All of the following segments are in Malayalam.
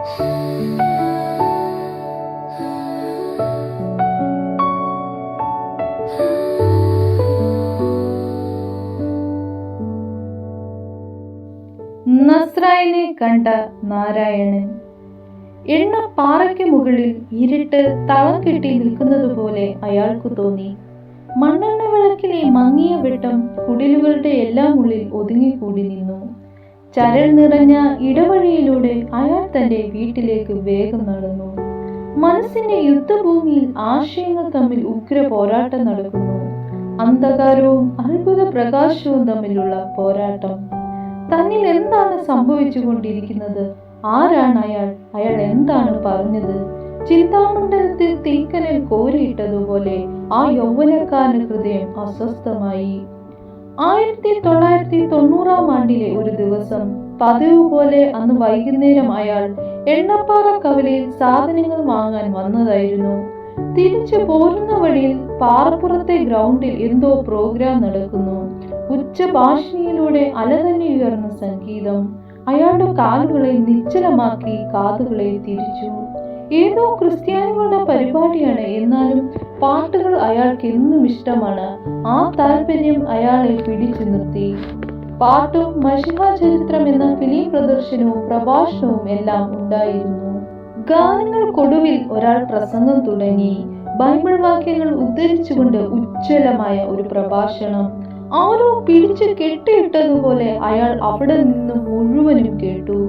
നസ്രായനെ കണ്ട നാരായണൻ. എണ്ണ പാറയ്ക്ക് മുകളിൽ ഇരുട്ട് തളം കെട്ടി നിൽക്കുന്നത് പോലെ അയാൾക്ക് തോന്നി. മണ്ണെണ്ണ വിളക്കിലെ മങ്ങിയ വെട്ടം കുടിലുകളുടെ എല്ലാം ഉള്ളിൽ ഒതുങ്ങിക്കൂടി നിന്നു. ചരൽ നിറഞ്ഞ ഇടവഴിയിലൂടെ അയാൾ തന്റെ വീട്ടിലേക്ക് വേഗം നടന്നു. മനസ്സിന്റെ യുദ്ധഭൂമിയിൽ ആശയങ്ങൾ തമ്മിൽ ഉഗ്ര പോരാട്ടം നടക്കുന്നു. അന്ധകാരവും അത്ഭുത പ്രകാശവും തമ്മിലുള്ള പോരാട്ടം. തന്നിൽ എന്താണ് സംഭവിച്ചു കൊണ്ടിരിക്കുന്നത്? ആരാണ് അയാൾ? അയാൾ എന്താണ് പറഞ്ഞത്? ചിന്താമണ്ഡലത്തിൽ തീക്കനൽ കോരിയിട്ടതുപോലെ ആ യൗവനക്കാരന്റെ ഹൃദയം അസ്വസ്ഥമായി. 1990 ഒരു ദിവസം പതിവ് പോലെ അന്ന് വൈകുന്നേരം അയാൾ എണ്ണപ്പാറ കവലയിൽ സാധനങ്ങൾ വാങ്ങാൻ വന്നതായിരുന്നു. തിരിച്ചു പോരുന്ന വഴിയിൽ പാറപ്പുറത്തെ ഗ്രൗണ്ടിൽ എന്തോ പ്രോഗ്രാം നടക്കുന്നു. ഉച്ചഭാഷിണിയിലൂടെ അലതന്നെ ഉയർന്ന സംഗീതം അയാളുടെ കാലുകളെ നിശ്ചലമാക്കി കാതുകളെ തിരിച്ചു. ഏതോ ക്രിസ്ത്യാനികളുടെ പരിപാടിയാണ്, എന്നാലും പാട്ടുകൾ അയാൾക്ക് എന്നും ഇഷ്ടമാണ്. ആ താല്പര്യം അയാളെ പിടിച്ചു നിർത്തി. പാട്ടും മഷിഹ ചരിത്രം എന്ന ഫിലിം പ്രദർശനവും പ്രഭാഷണവും എല്ലാം ഉണ്ടായിരുന്നു. ഗാനങ്ങൾക്കൊടുവിൽ ഒരാൾ പ്രസംഗം തുടങ്ങി. ബൈബിൾ വാക്യങ്ങൾ ഉദ്ധരിച്ചുകൊണ്ട് ഉജ്ജ്വലമായ ഒരു പ്രഭാഷണം. ആരോ പിടിച്ചു കെട്ടിയിട്ടതുപോലെ അയാൾ അവിടെ നിന്നും മുഴുവനും കേട്ടു.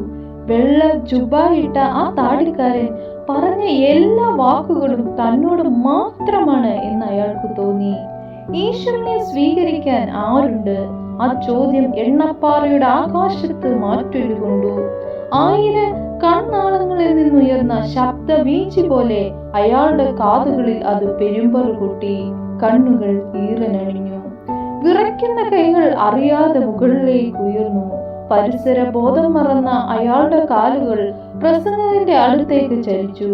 വെള്ള ജുബായിട്ട ആ താടിക്കാരൻ പറഞ്ഞ എല്ലാ വാക്കുകളും തന്നോട് മാത്രമാണ് എന്ന് അയാൾക്ക് തോന്നി. ഈശ്വരനെ സ്വീകരിക്കാൻ ആരുണ്ട്? ആ ചോദ്യം എണ്ണപ്പാറയുടെ ആകാശത്ത് മാറ്റൊരുകൊണ്ടു. 1000 കണ്ണാളങ്ങളിൽ നിന്നുയർന്ന ശബ്ദ വീഴ്ച പോലെ അയാളുടെ കാതുകളിൽ അത് പെരുമ്പറു കൂട്ടി. കണ്ണുകൾ ഈറനണിഞ്ഞു. വിറയ്ക്കുന്ന കൈകൾ അറിയാതെ മുകളിലേക്ക് ഉയർന്നു. പരിസര ബോധം മറന്ന അയാളുടെ കാലുകൾ പ്രസംഗത്തിന്റെ അടുത്തേക്ക് ചലിച്ചു.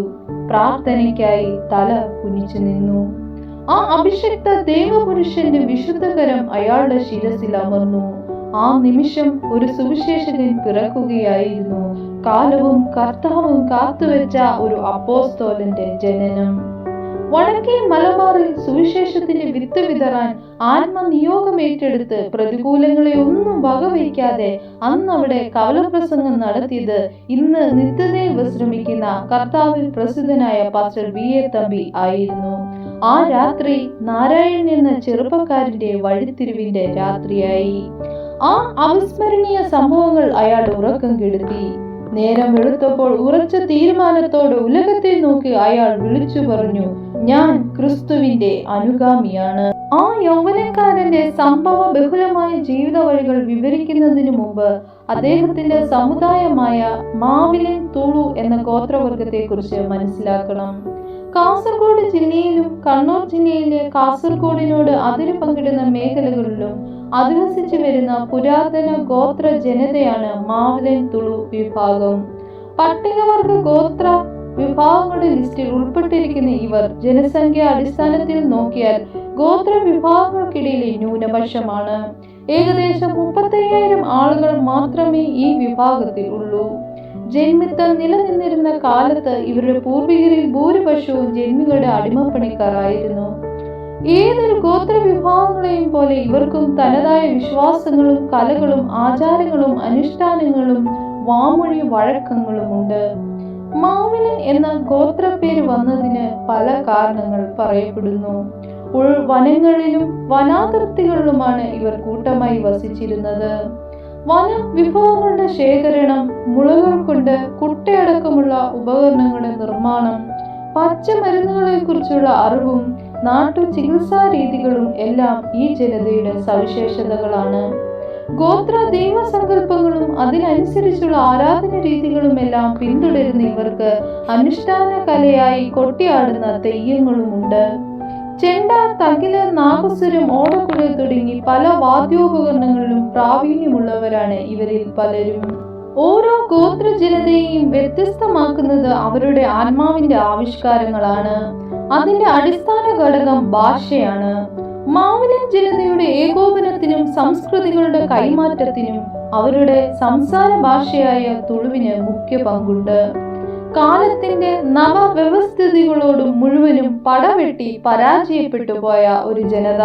പ്രാർത്ഥനയ്ക്കായി തല കുനിച്ചു നിന്നു. ആ അഭിഷക്ത ദേവപുരുഷന്റെ വിശുദ്ധകരം അയാളുടെ ശിരസിൽ അമർന്നു. ആ നിമിഷം ഒരു സുവിശേഷകൻ പിറക്കുകയായിരുന്നു. കാലവും കർത്താവും കാത്തുവെച്ച ഒരു അപ്പോസ്തോലന്റെ ജനനം. വടക്കേ മലബാറിൽ സുവിശേഷത്തിന്റെ വിത്ത് വിതറാൻ ആത്മനിയോഗം ഏറ്റെടുത്ത് പ്രതികൂലങ്ങളെ ഒന്നും വകവയ്ക്കാതെ അന്ന് അവിടെ കവലപ്രസംഗം നടത്തിയത് ഇന്ന് നിത്യതയിൽ വിശ്രമിക്കുന്ന കർത്താവിൽ പ്രസിദ്ധനായ പാസ്റ്റർ B.A. തമ്പി ആയിരുന്നു. ആ രാത്രി നാരായണൻ എന്ന ചെറുപ്പക്കാരന്റെ വഴിത്തിരിവിന്റെ രാത്രിയായി. ആ അവിസ്മരണീയ സംഭവങ്ങൾ അയാൾ ഉറക്കം കെടുത്തി. നേരം വെളുത്തപ്പോൾ ഉറച്ച തീരുമാനത്തോടെ ഉലകത്തെ നോക്കി അയാൾ വിളിച്ചു പറഞ്ഞു, ഞാൻ ക്രിസ്തുവിന്റെ അനുഗാമിയാണ്. ആ യൗവനക്കാരന്റെ സംഭവ ബഹുലമായ ജീവിത വഴികൾ വിവരിക്കുന്നതിന് മുമ്പ് അദ്ദേഹത്തിന്റെ സമുദായമായ മാവിലൻ തുളു എന്ന ഗോത്രവർഗത്തെ കുറിച്ച് മനസ്സിലാക്കണം. കാസർഗോഡ് ജില്ലയിലും കണ്ണൂർ ജില്ലയിലെ കാസർഗോഡിനോട് അതിര് പങ്കിടുന്ന മേഖലകളിലും അധിവസിച്ചു വരുന്ന പുരാതന ഗോത്ര ജനതയാണ് മാവിലൻ തുളു വിഭാഗം. പട്ടികവർഗ ഗോത്ര വിഭാഗങ്ങളുടെ ലിസ്റ്റിൽ ഉൾപ്പെട്ടിരിക്കുന്ന ഇവർ ജനസംഖ്യ അടിസ്ഥാനത്തിൽ നോക്കിയാൽ ഗോത്ര വിഭാഗങ്ങൾക്കിടയിലെ ന്യൂനപക്ഷമാണ്. ഏകദേശം 35,000 ആളുകൾ മാത്രമേ ഈ വിഭാഗത്തിൽ ഉള്ളൂ. ജന്മിത്തം നിലനിന്നിരുന്ന കാലത്ത് ഇവരുടെ പൂർവികരിൽ ഭൂരിപക്ഷവും ജന്മികളുടെ അടിമപ്പണിക്കാരായിരുന്നു. ഏതൊരു ഗോത്ര വിഭാഗങ്ങളെയും പോലെ ഇവർക്കും തനതായ വിശ്വാസങ്ങളും കലകളും ആചാരങ്ങളും അനുഷ്ഠാനങ്ങളും വാമൊഴി വഴക്കങ്ങളും ഉണ്ട്. മാവിലൻ എന്ന ഗോത്രപ്പേര് വന്നതിന് പല കാരണങ്ങൾ പറയപ്പെടുന്നു. ഉൾവനങ്ങളിലും വനാതിർത്തികളിലുമാണ് ഇവർ കൂട്ടമായി വസിച്ചിരുന്നത്. വന വിഭവങ്ങളുടെ ശേഖരണം, മുളകൾ കൊണ്ട് കുട്ടയടക്കമുള്ള ഉപകരണങ്ങളുടെ നിർമ്മാണം, പച്ചമരുന്നുകളെ കുറിച്ചുള്ള അറിവും നാട്ടു ചികിത്സാ രീതികളും എല്ലാം ഈ ജനതയുടെ സവിശേഷതകളാണ്. ഗോത്ര ദൈവസങ്കല്പങ്ങളും അതിനനുസരിച്ചുള്ള ആരാധന രീതികളും എല്ലാം പിന്തുടരുന്ന ഇവർക്ക് അനുഷ്ഠാന കലയായി കൊട്ടിയാടുന്ന തെയ്യങ്ങളുമുണ്ട്. ചെണ്ട, തകില്, നാഗസ്വരം, ഓടക്കുഴൽ തുടങ്ങി പല വാദ്യോപകരണങ്ങളിലും പ്രാവീണ്യമുള്ളവരാണ് ഇവരിൽ പലരും. ഓരോ ഗോത്ര ജനതയെയും വ്യത്യസ്തമാക്കുന്നത് അവരുടെ ആത്മാവിന്റെ ആവിഷ്കാരങ്ങളാണ്. അതിന്റെ അടിസ്ഥാന ഘടകം ഭാഷയാണ്. മാവിലൻ ജനതയുടെ ഏകോപനത്തിനും സംസ്കൃതികളുടെ കൈമാറ്റത്തിനും അവരുടെ സംസാര ഭാഷയായ തുളുവിന് മുഖ്യ പങ്കുണ്ട്. കാലത്തിന്റെ നവവ്യവസ്ഥിതികളോടും മുഴുവനും പടവെട്ടി പരാജയപ്പെട്ടു പോയ ഒരു ജനത.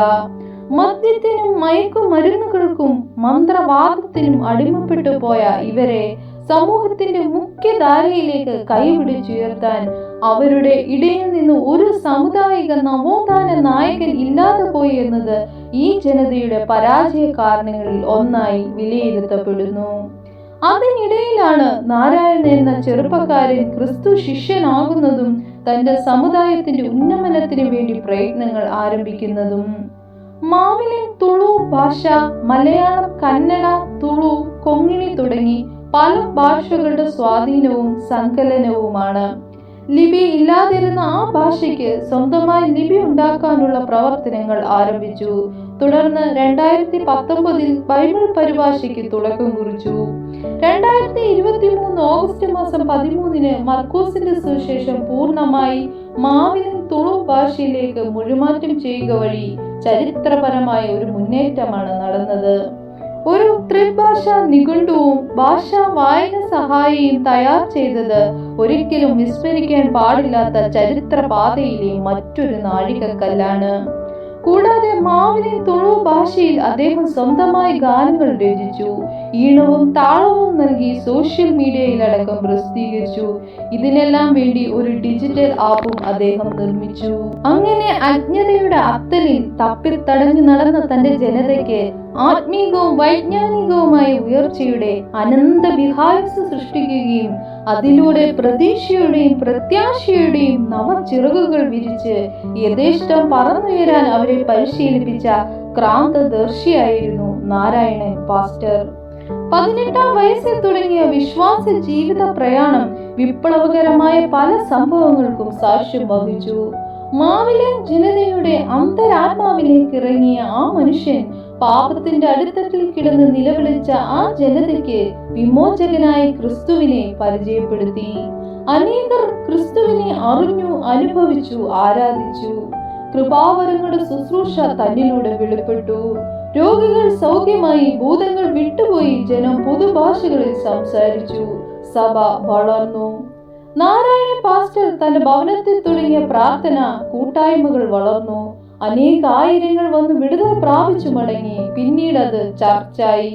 മദ്യത്തിനും മയക്കുമരുന്നുകൾക്കും മന്ത്രവാദത്തിനും അടിമപ്പെട്ടു പോയ ഇവരെ സമൂഹത്തിന്റെ മുഖ്യധാരയിലേക്ക് കൈപിടിച്ചുയർത്താൻ അവരുടെ ഇടയിൽ നിന്ന് ഒരു സാമുദായിക നവോത്ഥാന നായകൻ ഇല്ലാതെ പോയി എന്നത് ഈ ജനതയുടെ പരാജയ കാരണങ്ങളിൽ ഒന്നായി വിലയിരുത്തപ്പെടുന്നു. അതിനിടയിലാണ് നാരായണൻ എന്ന ചെറുപ്പക്കാരൻ ക്രിസ്തു ശിഷ്യനാകുന്നതും തന്റെ സമുദായത്തിന്റെ ഉന്നമനത്തിന് വേണ്ടി പ്രയത്നങ്ങൾ ആരംഭിക്കുന്നതും. മാവിലിൻ തുളു ഭാഷ മലയാളം, കന്നഡ, തുളു, കൊങ്ങിണി തുടങ്ങി പല ഭാഷകളുടെ സ്വാധീനവും സങ്കലനവുമാണ്. ലിപി ഇല്ലാതിരുന്ന ആ ഭാഷയ്ക്ക് സ്വന്തമായി ലിപി ഉണ്ടാക്കാനുള്ള പ്രവർത്തനങ്ങൾ ആരംഭിച്ചു. തുടർന്ന് 2019 ബൈബിൾ പരിഭാഷയ്ക്ക് തുടക്കം കുറിച്ചു. 2023 ഓഗസ്റ്റ് മാസം 13 മർക്കോസിന്റെ സുവിശേഷം പൂർണ്ണമായി മാവിലിൻ തുളു ഭാഷയിലേക്ക് മൊഴിമാറ്റം ചെയ്യുക വഴി ചരിത്രപരമായ ഒരു മുന്നേറ്റമാണ് നടന്നത്. ഒരു ത്രിഭാഷാ നിഘണ്ടുവും ഭാഷാ വായന സഹായിയും തയ്യാർ ചെയ്തത് ഒരിക്കലും വിസ്മരിക്കാൻ പാടില്ലാത്ത ചരിത്ര പാതയിലെ മറ്റൊരു നാഴികക്കല്ലാണ്. കൂടാതെ മാവിലിൻ തുളു ഭാഷയിൽ അദ്ദേഹം സ്വന്തമായി ഗാനങ്ങൾ രചിച്ചു. ഈണവും താളവും നൽകി സോഷ്യൽ മീഡിയയിലടക്കം പ്രസിദ്ധീകരിച്ചു. ഇതിനെല്ലാം വേണ്ടി ഒരു ഡിജിറ്റൽ ആപ്പും അദ്ദേഹം നിർമ്മിച്ചു. അങ്ങനെ അജ്ഞതയുടെ അത്തലിൽ തപ്പിത്തടഞ്ഞു നടന്ന തന്റെ ജനതയ്ക്ക് ആത്മീകവും വൈജ്ഞാനികവുമായ ഉയർച്ചയുടെ അനന്ത വിഹായസ് സൃഷ്ടിക്കുകയും അതിലൂടെ പ്രതീക്ഷയുടെയും പ്രത്യാശയുടെയും നവചിറകുകൾ വിരിച്ച് യഥേഷ്ടം പറന്നുയരാൻ അവരെ പരിശീലിപ്പിച്ച ക്രാന്തദർശിയായിരുന്നു നാരായണൻ പാസ്റ്റർ. 18-ാം വയസ്സിൽ തുടങ്ങിയ വിശ്വാസ ജീവിത പ്രയാണം വിപ്ലവകരമായ പല സംഭവങ്ങൾക്കും സാക്ഷ്യം വഹിച്ചു. മാവിലിൻ ജനതയുടെ അന്തരാത്മാവിലേക്ക് ഇറങ്ങിയ ആ മനുഷ്യൻ പാപത്തിന്റെ അടിത്തട്ടിൽ കിടന്ന് നിലവിളിച്ച ആ ജനതയ്ക്ക് വിമോചകനായ ക്രിസ്തുവിനെ പരിചയപ്പെടുത്തി. അനേകർ ക്രിസ്തുവിനെ അറിഞ്ഞു, അനുഭവിച്ചു, ആരാധിച്ചു. കൃപാവരങ്ങളുടെ ശുശ്രൂഷ തന്നിലൂടെ വെളിപ്പെട്ടു. രോഗികൾ സൗഖ്യമായി, ഭൂതങ്ങൾ വിട്ടുപോയി, ജനം പുതുഭാഷകളിൽ സംസാരിച്ചു. സഭ വളർന്നു. നാരായണ പാസ്റ്റർ തന്റെ ഭവനത്തിൽ തുടങ്ങിയ പ്രാർത്ഥന കൂട്ടായ്മകൾ വളർന്നു. അനേകായിരങ്ങൾ വന്ന് വിടുതൽ പ്രാപിച്ചു മടങ്ങി. പിന്നീട് അത് ചർച്ചായി.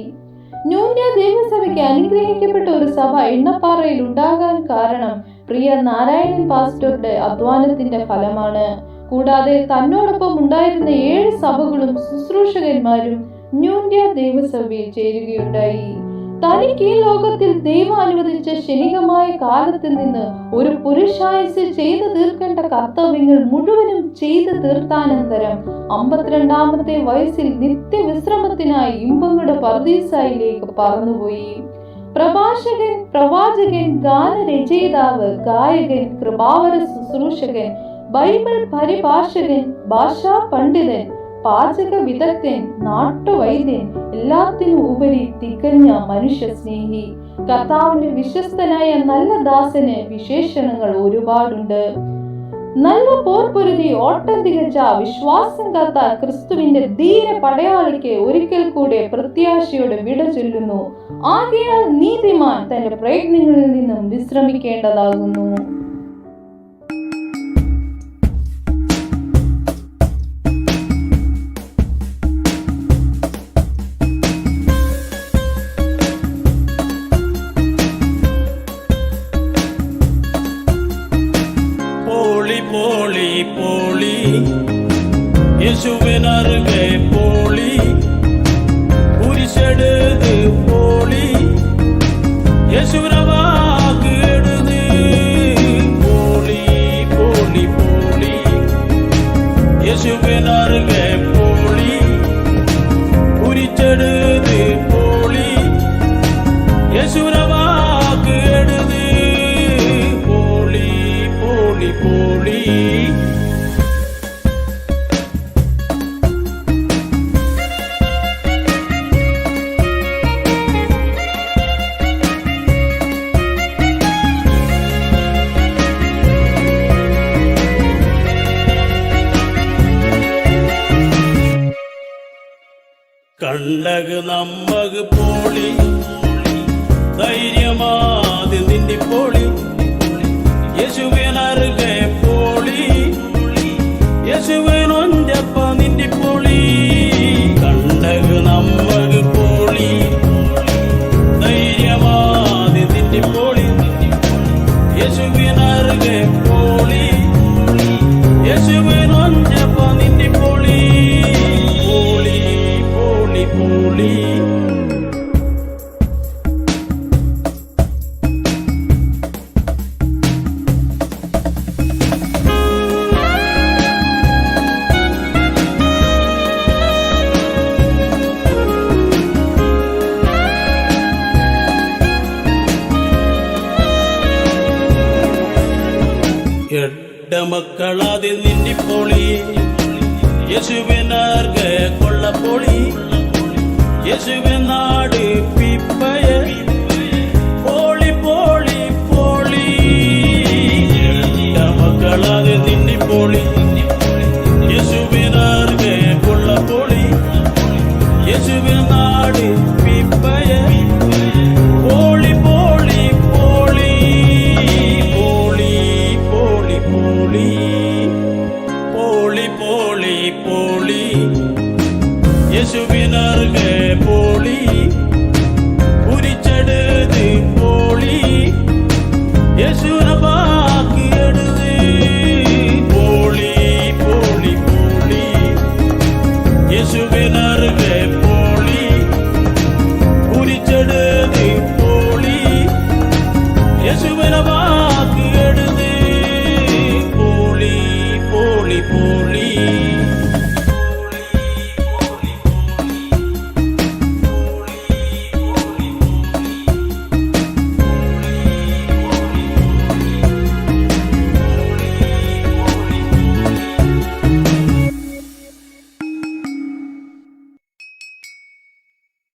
ന്യൂന്യ ദൈവസഭയ്ക്ക് അനുഗ്രഹിക്കപ്പെട്ട ഒരു സഭ എണ്ണപ്പാറയിൽ ഉണ്ടാകാൻ കാരണം പ്രിയ നാരായണൻ പാസ്റ്ററുടെ അധ്വാനത്തിന്റെ ഫലമാണ്. കൂടാതെ തന്നോടൊപ്പം ഉണ്ടായിരുന്ന 7 സഭകളും ശുശ്രൂഷകന്മാരും ന്യൂന്യ ദൈവസഭയിൽ ചേരുകയുണ്ടായി. തനിക്ക് ഈ ലോകത്തിൽ ദൈവം അനുവദിച്ച ക്ഷണികമായ കാലത്തിൽ നിന്ന് ഒരു പുരുഷായുസ്സിൽ ചെയ്തു തീർക്കേണ്ട കർത്തവ്യങ്ങൾ മുഴുവനും ചെയ്തു തീർത്താനന്തരം 52-ാമത്തെ വയസ്സിൽ നിത്യവിശ്രമത്തിനായി ഇമ്പങ്ങളുടെ പർദീസായിലേക്ക് പറന്നുപോയി. പ്രഭാഷകൻ, പ്രവാചകൻ, ഗാനരചയിതാവ്, ഗായകൻ, കൃപാവര ശുശ്രൂഷകൻ, ബൈബിൾ പരിഭാഷകൻ, ഭാഷാ പണ്ഡിതൻ, പാചക വിദഗ്ധൻ, നാട്ടുവൈദ്യൻ, എല്ലാത്തിനും ഉപരി തികഞ്ഞ മനുഷ്യ സ്നേഹി. കർത്താവിന്റെ വിശ്വസ്തനായ നല്ല ദാസന് വിശേഷണങ്ങൾ ഒരുപാടുണ്ട്. നല്ല പോർപ്പൊരുതി ഓട്ടം തികച്ച വിശ്വാസം കാത്ത ക്രിസ്തുവിന്റെ ധീര പടയാളിക്ക് ഒരിക്കൽ കൂടെ പ്രത്യാശയോടെ വിട ചൊല്ലുന്നു. ആകയാൽ നീതിമാൻ തന്റെ പ്രയത്നങ്ങളിൽ നിന്നും വിശ്രമിക്കേണ്ടതാകുന്നു. യേശുവിനറുകെ പോളി കുരിശെടുത്ത് പോളി യേശുവിനെ വാക്ക് എടുത്ത് പോളി പോളി പോളി യേശുവിനറുകെ പോളി കുരിശെടുത്ത് പോളി യേശുവിനെ വാക്ക് എടുത്ത് പോളി പോളി പോളി. കണ്ടക് നമ്മക് പോളി ധൈര്യമാതി നിന്നി പോളി യേശുവിനർഗെ പോളി യേശുവിനൊഞ്ചപ്പ നിന്റെ പോളി പോളി പോളി പോളി എഡമക്കളാതി നിന്നിപ്പോളി യേശുവിനർഗെ കൊള്ളപ്പോളി യേശുവിൻ നാട് പിപ്പയ പോളി പോളി പോളി എഡമക്കളാതി നിന്നിപ്പോളി യേശുവിനർഗെ കൊള്ളപ്പോളി യേശുവിൻ നാട് പിപ്പയ പോളി പോളി പോളി പോളി പോളി പോളി പോളി പോളി പോളി യേശുവിനർഗെ പോളി ഉരിച്ചെടുത്ത് പോളി യേശു